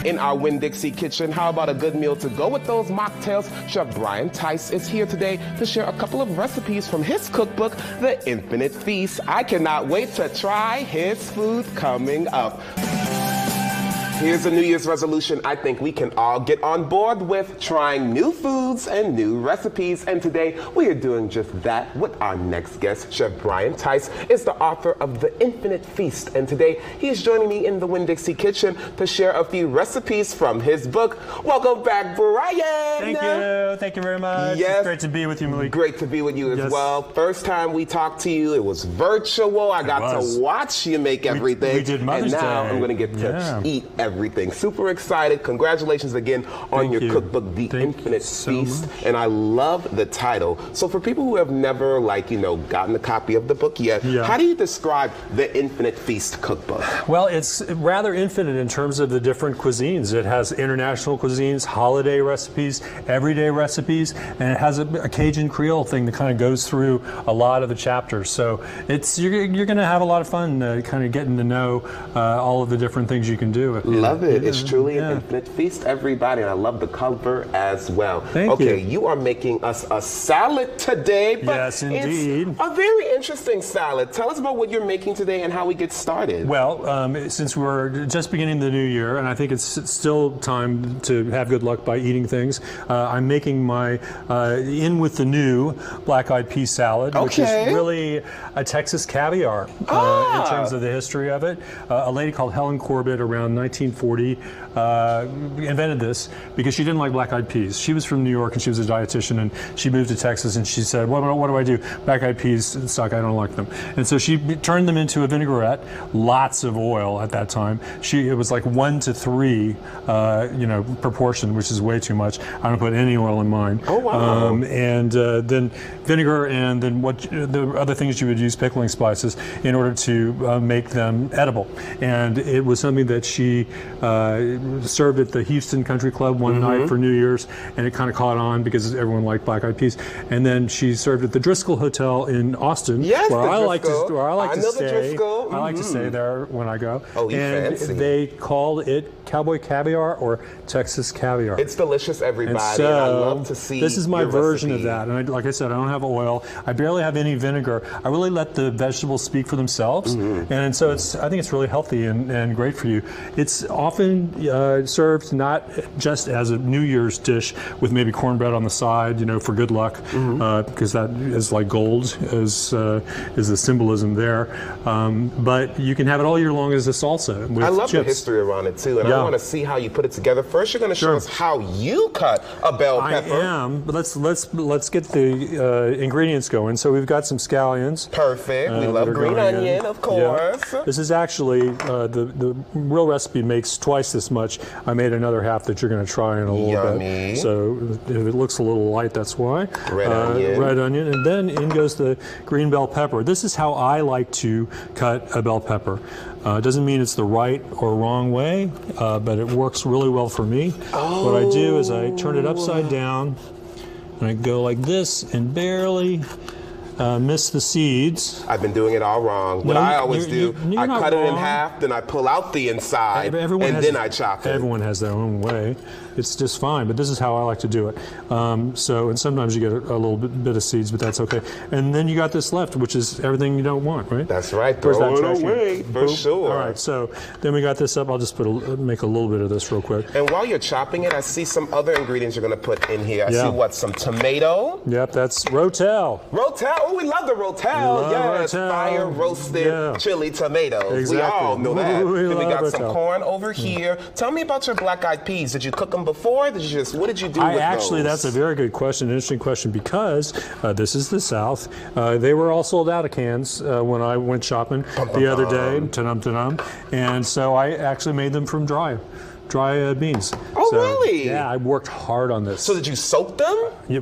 in our Winn-Dixie kitchen. How about a good meal to go with those mocktails? Chef Brian Tice is here today to share a couple of recipes from his cookbook, The Infinite Feast. I cannot wait to try his food coming up. Here's a New Year's resolution I think we can all get on board with: trying new foods and new recipes. And today we are doing just that with our next guest. Chef Brian Tice is the author of The Infinite Feast. And today he is joining me in the Winn-Dixie kitchen to share a few recipes from his book. Welcome back, Brian. Thank you. Thank you very much. Yes. It's great to be with you, Malik. Great to be with you as well. First time we talked to you, it was virtual. I got to watch you make everything. We did Mother's Day. And now Day. I'm going to get to eat everything. Super excited. Congratulations again on your cookbook, The Infinite Feast. And I love the title. So for people who have never, gotten a copy of the book yet, how do you describe The Infinite Feast cookbook? Well, it's rather infinite in terms of the different cuisines. It has international cuisines, holiday recipes, everyday recipes, and it has a Cajun Creole thing that kind of goes through a lot of the chapters. So you're going to have a lot of fun kind of getting to know all of the different things you can do. Love it. It's truly an infinite feast, everybody, and I love the cover as well. Thank you. Okay, you are making us a salad today, but yes, indeed. It's a very interesting salad. Tell us about what you're making today and how we get started. Well, since we're just beginning the new year, and I think it's still time to have good luck by eating things, I'm making my in with the new black-eyed pea salad, which is really a Texas caviar in terms of the history of it. A lady called Helen Corbett around 1940 invented this because she didn't like black-eyed peas. She was from New York and she was a dietitian, and she moved to Texas and she said, what do I do? Black-eyed peas suck, I don't like them. And so she turned them into a vinaigrette, lots of oil at that time. It was like 1 to 3 proportion, which is way too much. I don't put any oil in mine. Oh, wow. And then vinegar, and then the other things you would use, pickling spices, in order to make them edible. And it was something that she served at the Houston Country Club one night for New Year's, and it kind of caught on because everyone liked black-eyed peas. And then she served at the Driscoll Hotel in Austin, where I like to stay. I like to stay there when I go. Oh, and fancy. They called it Cowboy Caviar or Texas Caviar. It's delicious, everybody. And so, and I love to see this is my version recipe. of that. And like I said, I don't have oil. I barely have any vinegar. I really let the vegetables speak for themselves. And so I think it's really healthy and great for you. It's often served not just as a New Year's dish with maybe cornbread on the side, for good luck, because that is like gold, is the symbolism there. But you can have it all year long as a salsa with I love chips. the history around it too, and I want to see how you put it together. First, you're going to show us how you cut a bell pepper. I am, but let's get the ingredients going. So we've got some scallions. Perfect. We love green onion, of course. Yeah. This is actually the real recipe makes twice this much. I made another half that you're going to try in a little bit. So if it looks a little light, that's why. Red onion, and then in goes the green bell pepper. This is how I like to cut a bell pepper. It doesn't mean it's the right or wrong way, but it works really well for me. What I do is I turn it upside down, and I go like this and barely miss the seeds. I've been doing it all wrong. What I always do, I cut it in half, then I pull out the inside, and then I chop it. Everyone has their own way. It's just fine, but this is how I like to do it. And sometimes you get a little bit of seeds, but that's okay. And then you got this left, which is everything you don't want, right? That's right. Throw it away, for sure. All right, so then we got this up. I'll just make a little bit of this real quick. And while you're chopping it, I see some other ingredients you're going to put in here. I see some tomato. Yep, that's rotel. Rotel. Oh, we love the rotel. Yes, fire roasted chili tomatoes. Exactly. We all know that. Then we got some rotel. corn over here. Tell me about your black-eyed peas. Did you cook them before? What did you do with those? That's a very good question, interesting question, because this is the South. They were all sold out of cans when I went shopping the other day, and so I actually made them from dry beans. Oh, really? Yeah, I worked hard on this. So did you soak them? Yeah,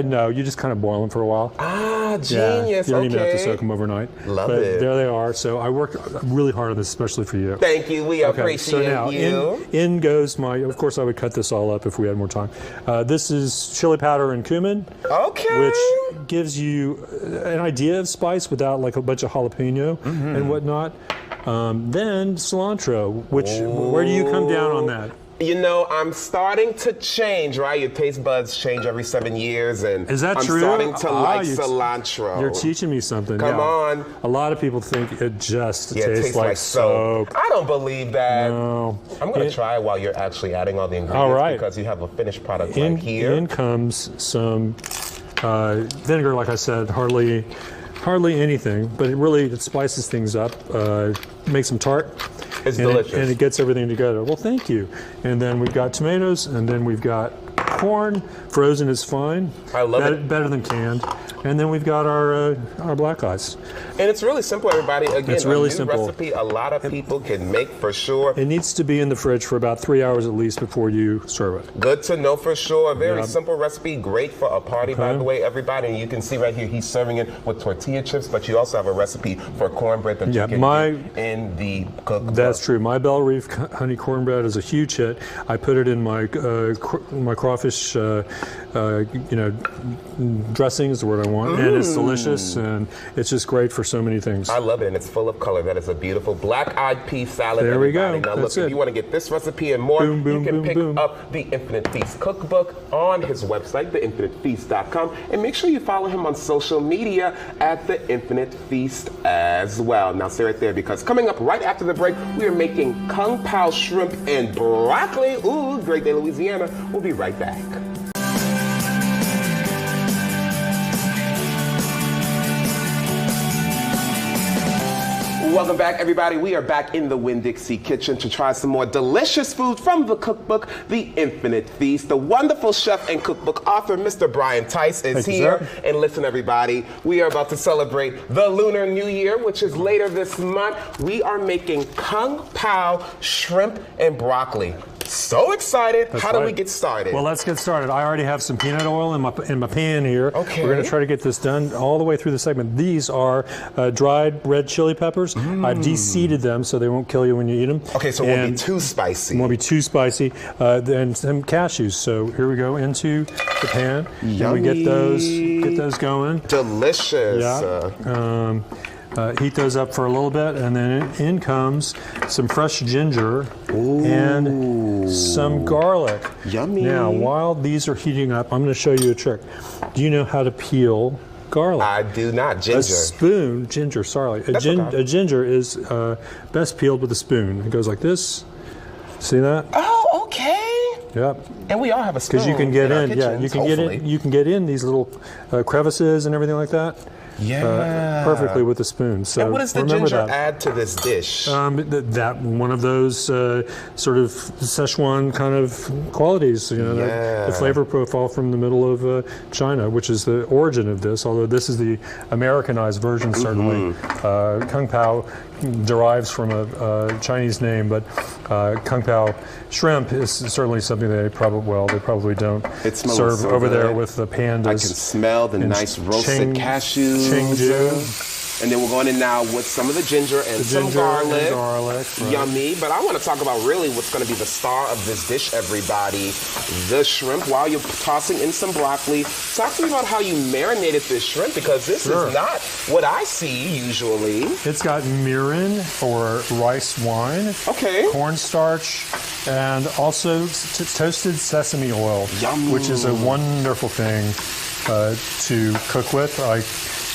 no, you just kind of boil them for a while. Ah, genius. Yeah, you don't even have to soak them overnight. Love it. There they are. So I worked really hard on this, especially for you. Thank you. We appreciate so now, you. In goes my, of course I would cut this all up if we had more time. This is chili powder and cumin. Okay. Which gives you an idea of spice without like a bunch of jalapeno and whatnot. Then cilantro, which, where do you come down on that? You know, I'm starting to change, right? Your taste buds change every 7 years, and is that I'm true? starting to like cilantro. You're teaching me something. Come on. A lot of people think it just it tastes like soap. I don't believe that. No. I'm going to try while you're actually adding all the ingredients, all right, because you have a finished product right here. In comes some vinegar, like I said, hardly anything, but it spices things up, makes them tart. It's delicious. And it gets everything together. Well, thank you. And then we've got tomatoes, and then we've got corn. Frozen is fine. I love it. Better than canned. And then we've got our black eyes. And it's really simple, everybody. Again, it's really a new simple. recipe a lot of people can make for sure. It needs to be in the fridge for about 3 hours at least before you serve it. Good to know for sure. A very simple recipe, great for a party, by the way, everybody. And you can see right here, he's serving it with tortilla chips, but you also have a recipe for cornbread that you can get in the cookbook. That's true. My Bell Reef honey cornbread is a huge hit. I put it in my crawfish, dressing is the word I want, and it's delicious, and it's just great for so many things. I love it, and it's full of color. That is a beautiful black-eyed pea salad. There we go. Now look, if you want to get this recipe and more, you can pick up the Infinite Feast cookbook on his website, theinfinitefeast.com, and make sure you follow him on social media at The Infinite Feast as well. Now stay right there, because coming up right after the break, we are making Kung Pao shrimp and broccoli. Ooh, Great Day Louisiana. We'll be right back. Welcome back, everybody. We are back in the Winn-Dixie kitchen to try some more delicious food from the cookbook, The Infinite Feast. The wonderful chef and cookbook author, Mr. Brian Tice, is here. And listen, everybody, we are about to celebrate the Lunar New Year, which is later this month. We are making Kung Pao shrimp and broccoli. So excited. How do we get started? Well, let's get started. I already have some peanut oil in my pan here. Okay. We're going to try to get this done all the way through the segment. These are dried red chili peppers. I've de-seeded them so they won't kill you when you eat them. Okay, so it won't be too spicy. It won't be too spicy. Then some cashews. So here we go into the pan. Yummy. And we get those going. Delicious. Yeah. Heat those up for a little bit, and then in comes some fresh ginger and some garlic. Yummy. Now, while these are heating up, I'm going to show you a trick. Do you know how to peel garlic? I do not. Ginger. A ginger is best peeled with a spoon. It goes like this. See that? Oh, okay. Yep. And we all have a spoon. Because you can get in, kitchens, you can get in. You can get in these little crevices and everything like that. Yeah. Perfectly with a spoon. So and what does the ginger add to this dish? That one of those sort of Szechuan kind of qualities. You know, the flavor profile from the middle of China, which is the origin of this. Although this is the Americanized version, certainly. Kung Pao derives from a Chinese name, but Kung Pao shrimp is certainly something they probably don't serve so over good. there with the pandas. I can smell the nice roasted cashews. And then we're going in now with some of the ginger and some garlic. Right. Yummy. But I want to talk about really what's going to be the star of this dish, everybody. The shrimp. While you're tossing in some broccoli, talk to me about how you marinated this shrimp, because this is not what I see usually. It's got mirin or rice wine. Okay. Cornstarch. And also toasted sesame oil, which is a wonderful thing to cook with. I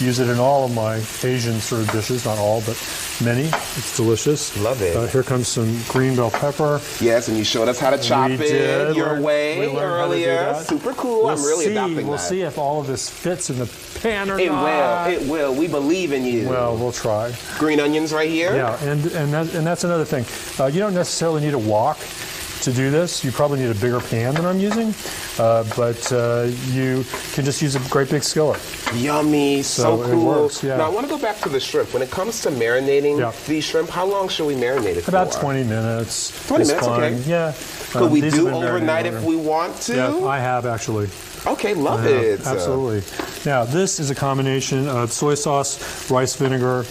use it in all of my Asian sort of dishes, not all, but many. It's delicious. Love it. Here comes some green bell pepper. Yes, and you showed us how to chop it your way earlier. Super cool. I'm really adopting that. We'll see if all of this fits in the pan or not. It will. We believe in you. Well, we'll try. Green onions right here. Yeah, and that's another thing. You don't necessarily need a wok to do this. You probably need a bigger pan than I'm using, but you can just use a great big skillet. Yummy, so cool. It works, yeah. Now I want to go back to the shrimp. When it comes to marinating these shrimp, how long should we marinate it for? About 20 minutes. 20 minutes, fine. okay. Yeah. Could we do overnight if we want to? Yeah, I have actually. Okay, love it. Absolutely. Now, this is a combination of soy sauce, rice vinegar,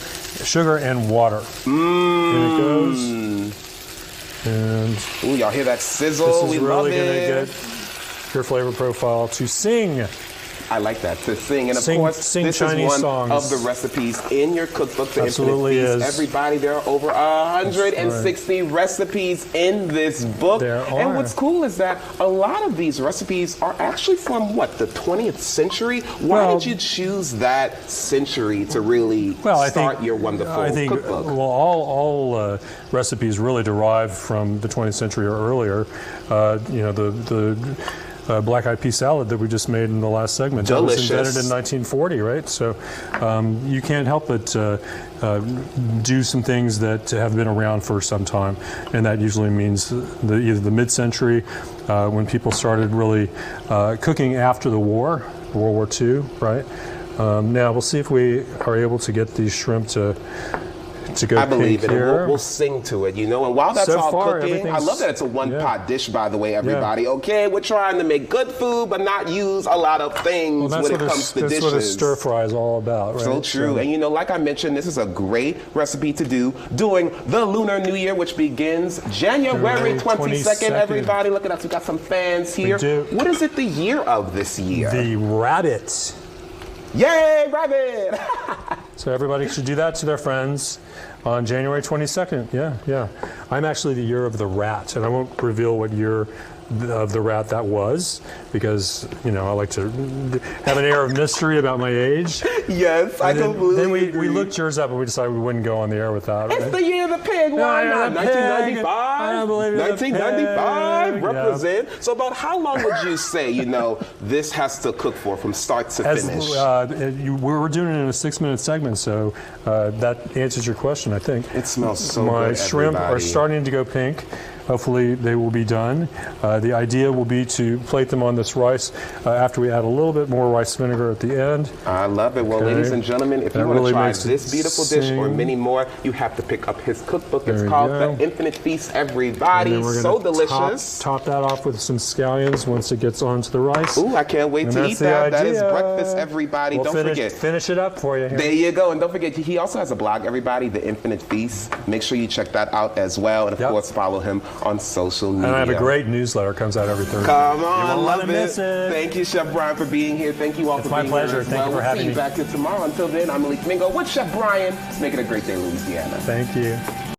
sugar, and water. And it goes. And ooh, y'all hear that sizzle? This is really going to get your flavor profile to sing. I like that, to sing. And of Sing course, this Chinese is one songs. of the recipes in your cookbook, The Absolutely Infinite Feast. is. Everybody, there are over 160 recipes in this book. There are. And what's cool is that a lot of these recipes are actually from, what, the 20th century? Why did you choose that century to really start your wonderful cookbook? Well, all recipes really derive from the 20th century or earlier. You know, the black-eyed pea salad that we just made in the last segment. Delicious. That was invented in 1940, right? So you can't help but do some things that have been around for some time, and that usually means either the mid-century, when people started really cooking after the war, World War II, right? Now we'll see if we are able to get these shrimp to go. I believe it. Here. We'll sing to it, you know. And while that's So all far, cooking, I love that it's a one-pot dish, by the way, everybody. Okay, we're trying to make good food, but not use a lot of things when it comes to dishes. That's what a stir fry is all about, right? So true. And you know, like I mentioned, this is a great recipe to do during the Lunar New Year, which begins January 22nd. Everybody, look at us. We got some fans here. We do. What is it the year of this year? The rabbit. Yay, rabbit! So everybody should do that to their friends on January 22nd. Yeah. I'm actually the year of the rat, and I won't reveal what year of the rat that was, because, you know, I like to have an air of mystery about my age. Yes, I completely agree. We looked yours up, and we decided we wouldn't go on the air with that. It's the year of the pig. Why not? 1995. I believe 1995. Represent. Yeah. So about how long would you say, you know, this has to cook for from start to finish? We're doing it in a 6-minute segment, so that answers your question, I think. It smells so good, My shrimp are starting to go pink. Hopefully they will be done. The idea will be to plate them on this rice after we add a little bit more rice vinegar at the end. I love it. Well, ladies and gentlemen, if you want to try this beautiful dish or many more, you have to pick up his cookbook. It's called The Infinite Feast, everybody. So delicious. Top that off with some scallions once it gets onto the rice. Ooh, I can't wait to eat that. That is breakfast, everybody. Don't forget. Finish it up for you here. There you go. And don't forget, he also has a blog, everybody, The Infinite Feast. Make sure you check that out as well. And, of course, follow him on social media. And I have a great newsletter. It comes out every Thursday. Come on, I love it. Thank you, Chef Brian, for being here. Thank you all for being here. It's my pleasure. Thank you for having me. We'll see you back here tomorrow. Until then, I'm Malik Mingo with Chef Brian. Make it a great day, Louisiana. Thank you.